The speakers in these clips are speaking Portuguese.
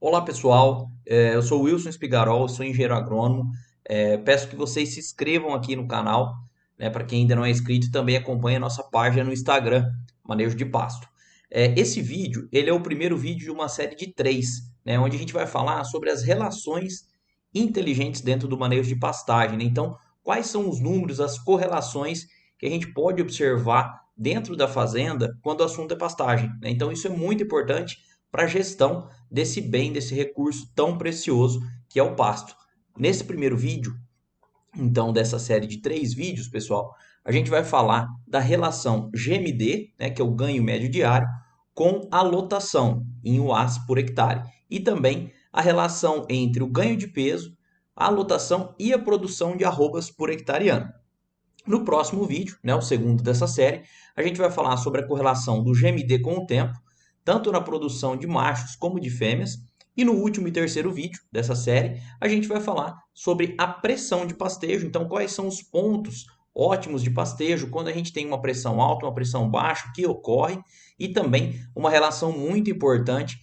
Olá pessoal, eu sou o Wilson Espigarol, sou engenheiro agrônomo. Peço que vocês se inscrevam aqui no canal, né, para quem ainda não é inscrito, e também acompanhe a nossa página no Instagram, Manejo de Pasto. Esse vídeo, ele é o primeiro vídeo de uma série de três, né, onde a gente vai falar sobre as relações inteligentes dentro do manejo de pastagem, né? Então, quais são os números, as correlações que a gente pode observar dentro da fazenda quando o assunto é pastagem, né? Então, isso é muito importante para a gestão desse bem, desse recurso tão precioso que é o pasto. Nesse primeiro vídeo, então, dessa série de três vídeos, pessoal, a gente vai falar da relação GMD, né, que é o ganho médio diário, com a lotação em UAs por hectare. E também a relação entre o ganho de peso, a lotação e a produção de arrobas por hectare ano. No próximo vídeo, né, o segundo dessa série, a gente vai falar sobre a correlação do GMD com o tempo, tanto na produção de machos como de fêmeas. E no último e terceiro vídeo dessa série, a gente vai falar sobre a pressão de pastejo. Então, quais são os pontos ótimos de pastejo quando a gente tem uma pressão alta, uma pressão baixa, o que ocorre, e também uma relação muito importante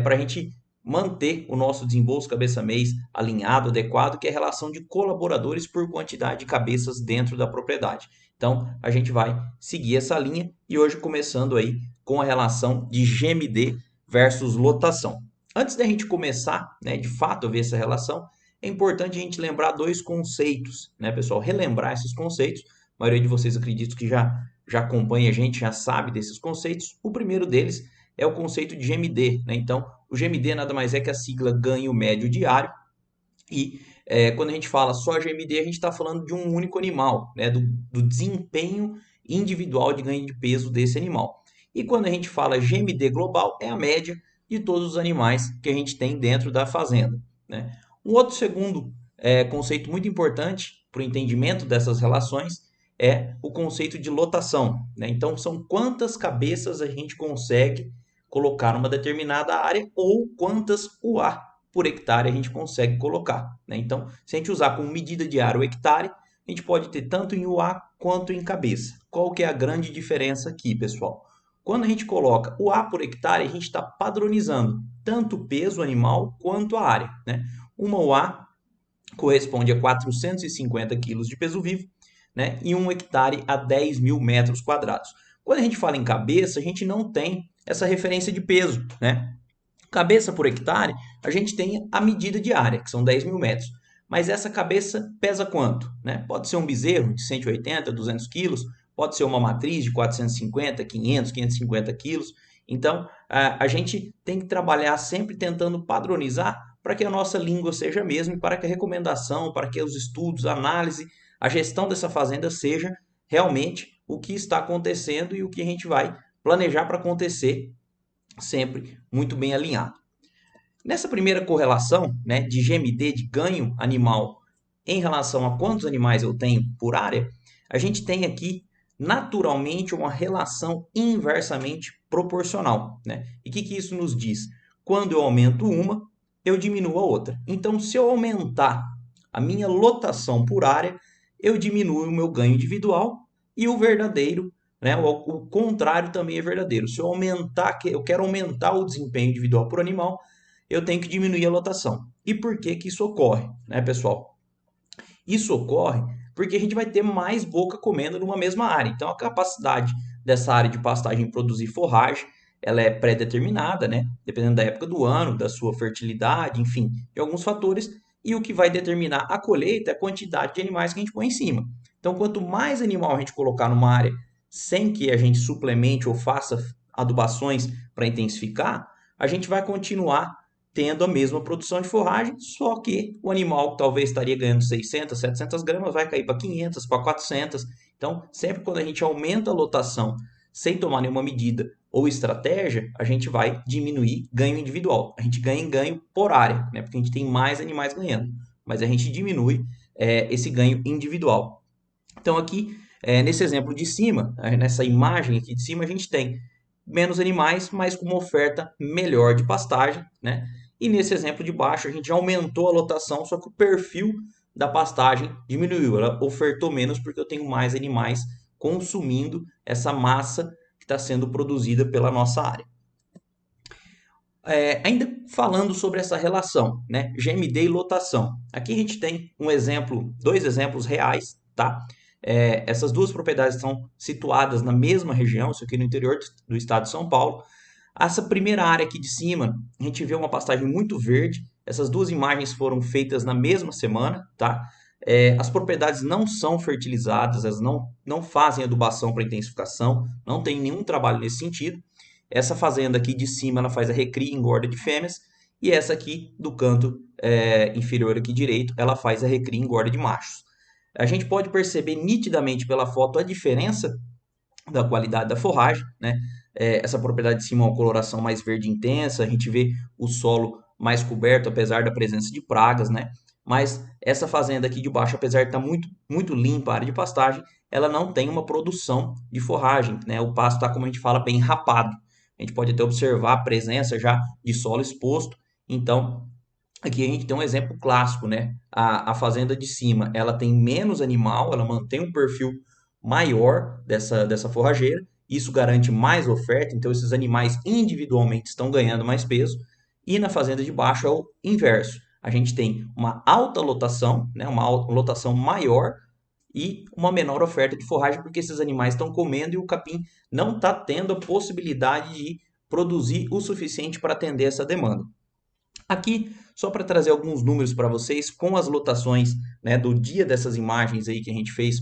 para a gente manter o nosso desembolso cabeça-mês alinhado, adequado, que é a relação de colaboradores por quantidade de cabeças dentro da propriedade. Então, a gente vai seguir essa linha e hoje começando aí com a relação de GMD versus lotação. Antes da gente começar, né, de fato, a ver essa relação, é importante a gente lembrar dois conceitos, né, pessoal? Relembrar esses conceitos. A maioria de vocês acredito que já acompanha a gente, já sabe desses conceitos. O primeiro deles é o conceito de GMD, né? Então, o GMD nada mais é que a sigla ganho médio diário. E quando a gente fala só GMD, a gente está falando de um único animal, né? do desempenho individual de ganho de peso desse animal. E quando a gente fala GMD global, é a média de todos os animais que a gente tem dentro da fazenda, né? Um outro segundo conceito muito importante para o entendimento dessas relações é o conceito de lotação, né? Então, são quantas cabeças a gente consegue colocar numa determinada área ou quantas UA por hectare a gente consegue colocar, né? Então, se a gente usar como medida de área o hectare, a gente pode ter tanto em UA quanto em cabeça. Qual que é a grande diferença aqui, pessoal? Quando a gente coloca o A por hectare, a gente está padronizando tanto o peso animal quanto a área, né? Uma UA corresponde a 450 quilos de peso vivo, né? E um hectare a 10 mil metros quadrados. Quando a gente fala em cabeça, a gente não tem essa referência de peso, né? Cabeça por hectare, a gente tem a medida de área, que são 10 mil metros. Mas essa cabeça pesa quanto? Né? Pode ser um bezerro de 180, 200 quilos, pode ser uma matriz de 450, 500, 550 quilos. Então, a gente tem que trabalhar sempre tentando padronizar para que a nossa língua seja a mesma e para que a recomendação, para que os estudos, a análise, a gestão dessa fazenda seja realmente o que está acontecendo e o que a gente vai planejar para acontecer sempre muito bem alinhado. Nessa primeira correlação, né, de GMD, de ganho animal, em relação a quantos animais eu tenho por área, a gente tem aqui naturalmente uma relação inversamente proporcional, né? E o que isso nos diz? Quando eu aumento uma, eu diminuo a outra. Então, se eu aumentar a minha lotação por área, eu diminuo o meu ganho individual e o verdadeiro, né? O contrário também é verdadeiro. Se eu aumentar, eu quero aumentar o desempenho individual por animal, eu tenho que diminuir a lotação. E por que que isso ocorre, né, pessoal? Isso ocorre porque a gente vai ter mais boca comendo numa mesma área. Então, a capacidade dessa área de pastagem produzir forragem, ela é pré-determinada, né? Dependendo da época do ano, da sua fertilidade, enfim, de alguns fatores. E o que vai determinar a colheita é a quantidade de animais que a gente põe em cima. Então, quanto mais animal a gente colocar numa área sem que a gente suplemente ou faça adubações para intensificar, a gente vai continuar tendo a mesma produção de forragem, só que o animal que talvez estaria ganhando 600, 700 gramas vai cair para 500, para 400. Então, sempre quando a gente aumenta a lotação sem tomar nenhuma medida ou estratégia, a gente vai diminuir ganho individual. A gente ganha em ganho por área, né? Porque a gente tem mais animais ganhando, mas a gente diminui esse ganho individual. Então, aqui, nesse exemplo de cima, nessa imagem aqui de cima, a gente tem menos animais, mas com uma oferta melhor de pastagem, né? E nesse exemplo de baixo, a gente aumentou a lotação, só que o perfil da pastagem diminuiu. Ela ofertou menos porque eu tenho mais animais consumindo essa massa que está sendo produzida pela nossa área. Ainda falando sobre essa relação, né? GMD e lotação. Aqui a gente tem um exemplo, dois exemplos reais, tá? Essas duas propriedades estão situadas na mesma região, isso aqui no interior do estado de São Paulo. Essa primeira área aqui de cima, a gente vê uma pastagem muito verde. Essas duas imagens foram feitas na mesma semana, tá? As propriedades não são fertilizadas, elas não fazem adubação para intensificação, não tem nenhum trabalho nesse sentido. Essa fazenda aqui de cima ela faz a recria e engorda de fêmeas, e essa aqui do canto inferior aqui direito ela faz a recria e engorda de machos. A gente pode perceber nitidamente pela foto a diferença da qualidade da forragem, né? Essa propriedade de cima é uma coloração mais verde intensa, a gente vê o solo mais coberto, apesar da presença de pragas, né? Mas essa fazenda aqui de baixo, apesar de estar muito limpa a área de pastagem, ela não tem uma produção de forragem, né? O pasto está, como a gente fala, bem rapado. A gente pode até observar a presença já de solo exposto. Então, aqui a gente tem um exemplo clássico, né? A fazenda de cima, ela tem menos animal, ela mantém um perfil maior dessa forrageira. Isso garante mais oferta, então esses animais individualmente estão ganhando mais peso. E na fazenda de baixo é o inverso. A gente tem uma alta lotação, né? Uma lotação maior e uma menor oferta de forragem, porque esses animais estão comendo e o capim não está tendo a possibilidade de produzir o suficiente para atender essa demanda. Aqui, só para trazer alguns números para vocês, com as lotações, né, do dia dessas imagens aí que a gente fez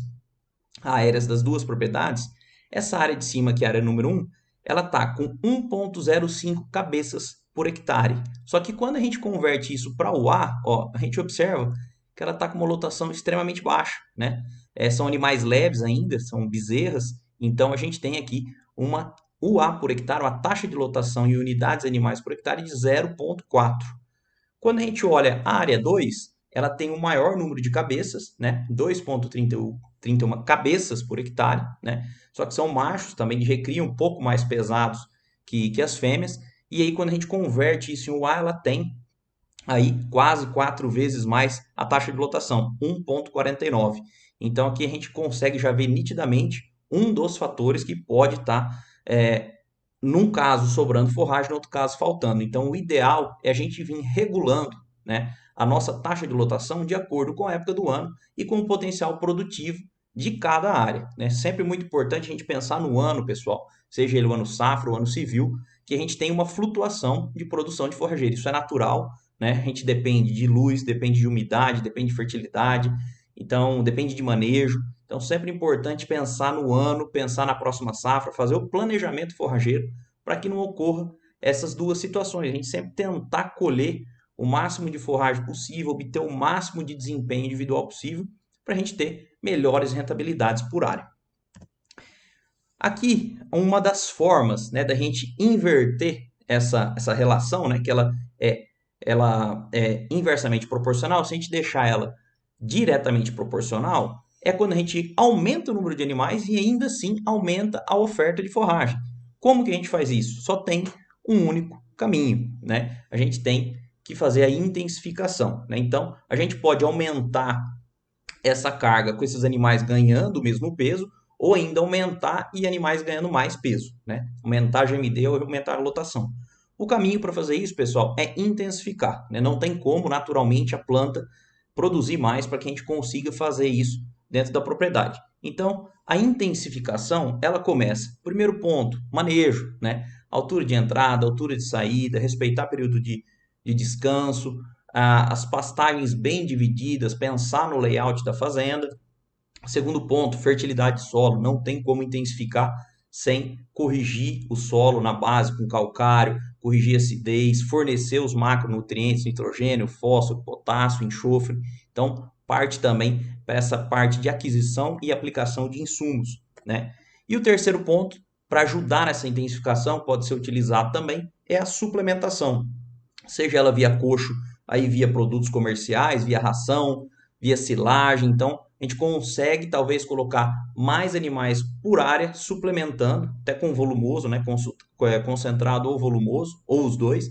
aéreas das duas propriedades, essa área de cima, que é a área número 1, ela está com 1,05 cabeças por hectare. Só que quando a gente converte isso para o ar, ó, a gente observa que ela está com uma lotação extremamente baixa, né? São animais leves ainda, são bezerras, então a gente tem aqui uma UA por hectare, uma taxa de lotação em unidades animais por hectare de 0,4. Quando a gente olha a área 2, ela tem um maior número de cabeças, né? 2,31 cabeças por hectare, né? Só que são machos também de recria um pouco mais pesados que as fêmeas. E aí, quando a gente converte isso em UA, ela tem aí quase 4 vezes mais a taxa de lotação, 1,49. Então, aqui a gente consegue já ver nitidamente um dos fatores que pode estar num caso sobrando forragem, no outro caso faltando. Então, o ideal é a gente vir regulando, né, a nossa taxa de lotação de acordo com a época do ano e com o potencial produtivo de cada área, né? Sempre muito importante a gente pensar no ano, pessoal, seja ele o ano safra ou o ano civil, que a gente tem uma flutuação de produção de forrageira. Isso é natural, né? A gente depende de luz, depende de umidade, depende de fertilidade, então depende de manejo. Então, sempre é importante pensar no ano, pensar na próxima safra, fazer o planejamento forrageiro para que não ocorra essas duas situações. A gente sempre tentar colher o máximo de forragem possível, obter o máximo de desempenho individual possível para a gente ter melhores rentabilidades por área. Aqui, uma das formas, né, da gente inverter essa relação, né, que ela é inversamente proporcional, se a gente deixar ela diretamente proporcional, é quando a gente aumenta o número de animais e ainda assim aumenta a oferta de forragem. Como que a gente faz isso? Só tem um único caminho, né? A gente tem que fazer a intensificação, né? Então, a gente pode aumentar essa carga com esses animais ganhando o mesmo peso ou ainda aumentar e animais ganhando mais peso, né? Aumentar a GMD ou aumentar a lotação. O caminho para fazer isso, pessoal, é intensificar, né? Não tem como naturalmente a planta produzir mais para que a gente consiga fazer isso dentro da propriedade. Então, a intensificação, ela começa, primeiro ponto, manejo, né? Altura de entrada, altura de saída, respeitar período de descanso, as pastagens bem divididas, pensar no layout da fazenda. Segundo ponto, fertilidade de solo. Não tem como intensificar sem corrigir o solo na base com calcário, corrigir a acidez, fornecer os macronutrientes, nitrogênio, fósforo, potássio, enxofre. Então, parte também para essa parte de aquisição e aplicação de insumos, né? E o terceiro ponto, para ajudar nessa intensificação, pode ser utilizado também, é a suplementação. Seja ela via coxo, aí via produtos comerciais, via ração, via silagem. Então, a gente consegue talvez colocar mais animais por área, suplementando, até com volumoso, né? Concentrado ou volumoso, ou os dois.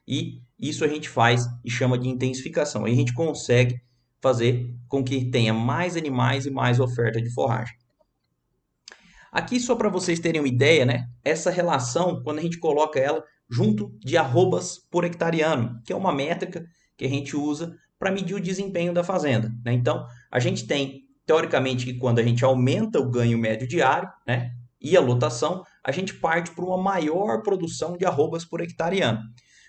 E isso a gente faz e chama de intensificação. Aí a gente consegue fazer com que tenha mais animais e mais oferta de forragem. Aqui, só para vocês terem uma ideia, né? Essa relação, quando a gente coloca ela junto de arrobas por hectare ano, que é uma métrica que a gente usa para medir o desempenho da fazenda, né? Então, a gente tem, teoricamente, que quando a gente aumenta o ganho médio diário, né, e a lotação, a gente parte para uma maior produção de arrobas por hectare ano.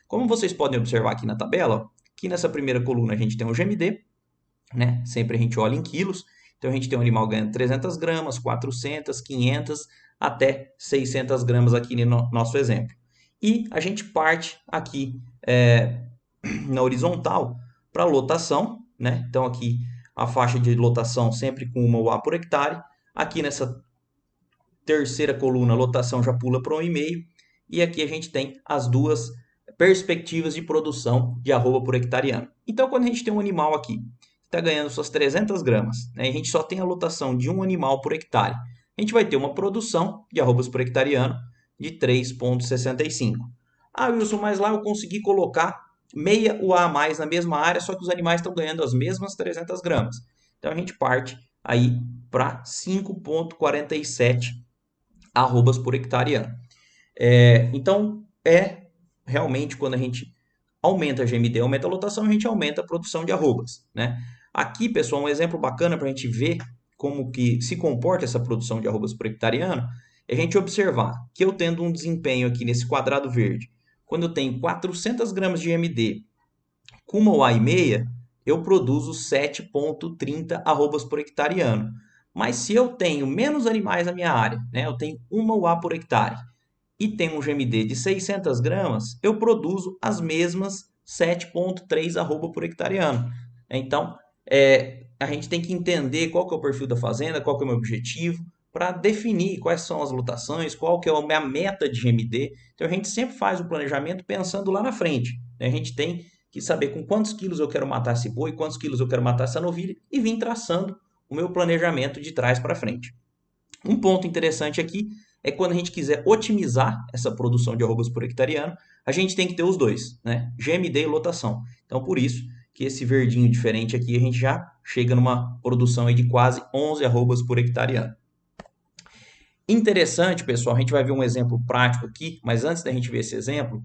Como vocês podem observar aqui na tabela, aqui nessa primeira coluna a gente tem o GMD, né? Sempre a gente olha em quilos. Então a gente tem um animal ganhando 300 gramas, 400, 500 até 600 gramas aqui no nosso exemplo. E a gente parte aqui na horizontal para lotação, né? Então aqui a faixa de lotação sempre com 1 UA por hectare. Aqui nessa terceira coluna, a lotação já pula para 1,5. E aqui a gente tem as duas perspectivas de produção de arroba por hectare ano. Então, quando a gente tem um animal aqui que está ganhando suas 300 gramas, né, e a gente só tem a lotação de um animal por hectare, a gente vai ter uma produção de arrobas por hectare ano de 3,65. Ah, Wilson, mas lá eu consegui colocar meia UA a mais na mesma área, só que os animais estão ganhando as mesmas 300 gramas. Então, a gente parte aí para 5,47 arrobas por hectare ano. Então, realmente quando a gente aumenta a GMD, aumenta a lotação, a gente aumenta a produção de arrobas, né? Aqui, pessoal, um exemplo bacana para a gente ver como que se comporta essa produção de arrobas por hectare ano, é a gente observar que eu tendo um desempenho aqui nesse quadrado verde, quando eu tenho 400 gramas de GMD com uma UA e meia, eu produzo 7,30 arrobas por hectare ano. Mas se eu tenho menos animais na minha área, né, eu tenho uma UA por hectare, e tenho um GMD de 600 gramas, eu produzo as mesmas 7,3 arroba por hectare ano. Então, a gente tem que entender qual que é o perfil da fazenda, qual que é o meu objetivo, para definir quais são as lotações, qual que é a minha meta de GMD. Então, a gente sempre faz o planejamento pensando lá na frente, né? A gente tem que saber com quantos quilos eu quero matar esse boi, quantos quilos eu quero matar essa novilha, e vir traçando o meu planejamento de trás para frente. Um ponto interessante aqui é que quando a gente quiser otimizar essa produção de arrobas por hectare ano, a gente tem que ter os dois, né? GMD e lotação. Então, por isso que esse verdinho diferente aqui, a gente já chega numa produção aí de quase 11 arrobas por hectare ano. Interessante, pessoal, a gente vai ver um exemplo prático aqui, mas antes da gente ver esse exemplo,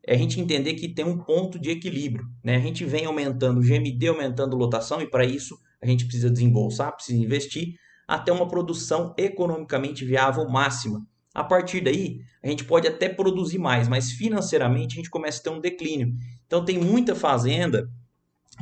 é a gente entender que tem um ponto de equilíbrio, né? A gente vem aumentando o GMD, aumentando lotação, e para isso a gente precisa desembolsar, precisa investir, até uma produção economicamente viável máxima. A partir daí, a gente pode até produzir mais, mas financeiramente a gente começa a ter um declínio. Então tem muita fazenda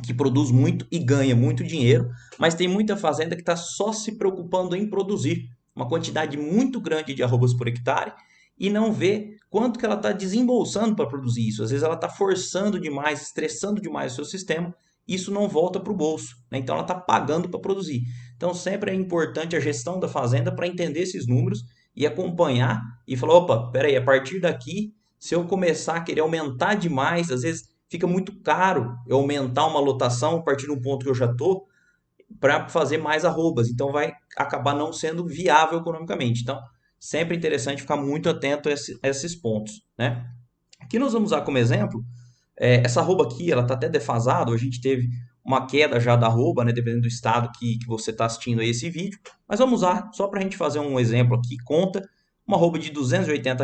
que produz muito e ganha muito dinheiro, mas tem muita fazenda que está só se preocupando em produzir uma quantidade muito grande de arrobas por hectare e não vê quanto que ela está desembolsando para produzir isso. Às vezes ela está forçando demais, estressando demais o seu sistema, isso não volta para o bolso, né? Então ela está pagando para produzir. Então sempre é importante a gestão da fazenda para entender esses números e acompanhar e falar, opa, peraí, a partir daqui, se eu começar a querer aumentar demais, às vezes fica muito caro eu aumentar uma lotação a partir do ponto que eu já estou para fazer mais arrobas. Então vai acabar não sendo viável economicamente. Então, sempre interessante ficar muito atento a esses pontos, né? Aqui nós vamos usar como exemplo, essa arroba aqui, ela está até defasada, a gente teve uma queda já da arroba, né, dependendo do estado que você está assistindo aí esse vídeo, mas vamos usar só para a gente fazer um exemplo aqui, conta, uma arroba de R$ 280,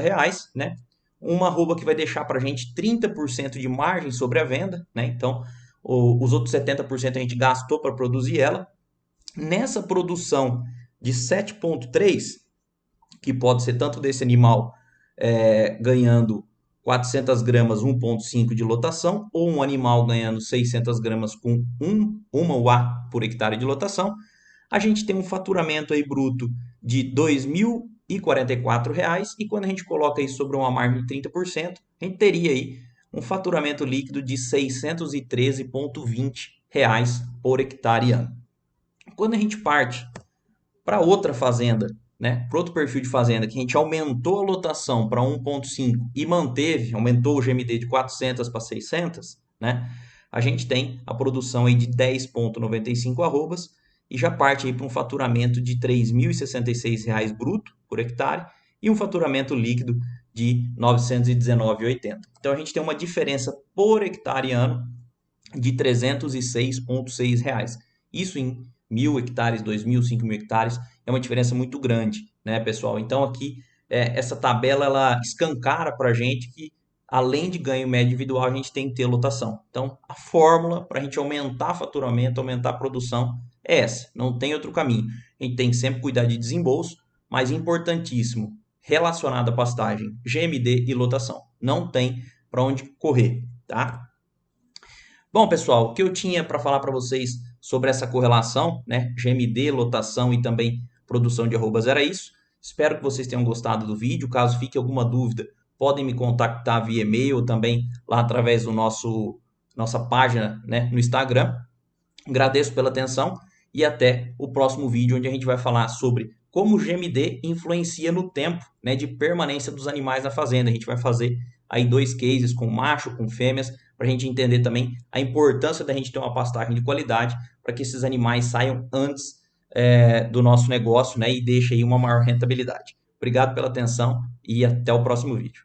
né? Uma arroba que vai deixar para a gente 30% de margem sobre a venda, né? Então, os outros 70% a gente gastou para produzir ela. Nessa produção de 7,3, que pode ser tanto desse animal ganhando 400 gramas, 1,5 de lotação, ou um animal ganhando 600 gramas com uma UA por hectare de lotação, a gente tem um faturamento aí bruto de R$ 2.044, e quando a gente coloca isso sobre uma margem de 30%, a gente teria aí um faturamento líquido de R$ 613,20 por hectare ano. Quando a gente parte para outra fazenda, né, para outro perfil de fazenda, que a gente aumentou a lotação para 1,5 e aumentou o GMD de 400 para 600, né, a gente tem a produção aí de 10,95 arrobas e já parte aí para um faturamento de R$ 3.066 bruto por hectare e um faturamento líquido de R$ 919,80. Então a gente tem uma diferença por hectare ano de R$ 306,6. Isso em 1.000 hectares, 2.000, 5.000 hectares, é uma diferença muito grande, né, pessoal? Então aqui essa tabela ela escancara para a gente que além de ganho médio individual, a gente tem que ter lotação. Então, a fórmula para a gente aumentar faturamento, aumentar a produção é essa. Não tem outro caminho. A gente tem que sempre cuidar de desembolso, mas importantíssimo, relacionado à pastagem, GMD e lotação. Não tem para onde correr, tá? Bom, pessoal, o que eu tinha para falar para vocês sobre essa correlação, né? GMD, lotação e também produção de arrobas era isso. Espero que vocês tenham gostado do vídeo. Caso fique alguma dúvida, podem me contactar via e-mail ou também lá através do nossa página, né, no Instagram. Agradeço pela atenção e até o próximo vídeo, onde a gente vai falar sobre como o GMD influencia no tempo, né, de permanência dos animais na fazenda. A gente vai fazer aí 2 cases com macho, com fêmeas, para a gente entender também a importância da gente ter uma pastagem de qualidade para que esses animais saiam antes do nosso negócio, né, e deixem aí uma maior rentabilidade. Obrigado pela atenção e até o próximo vídeo.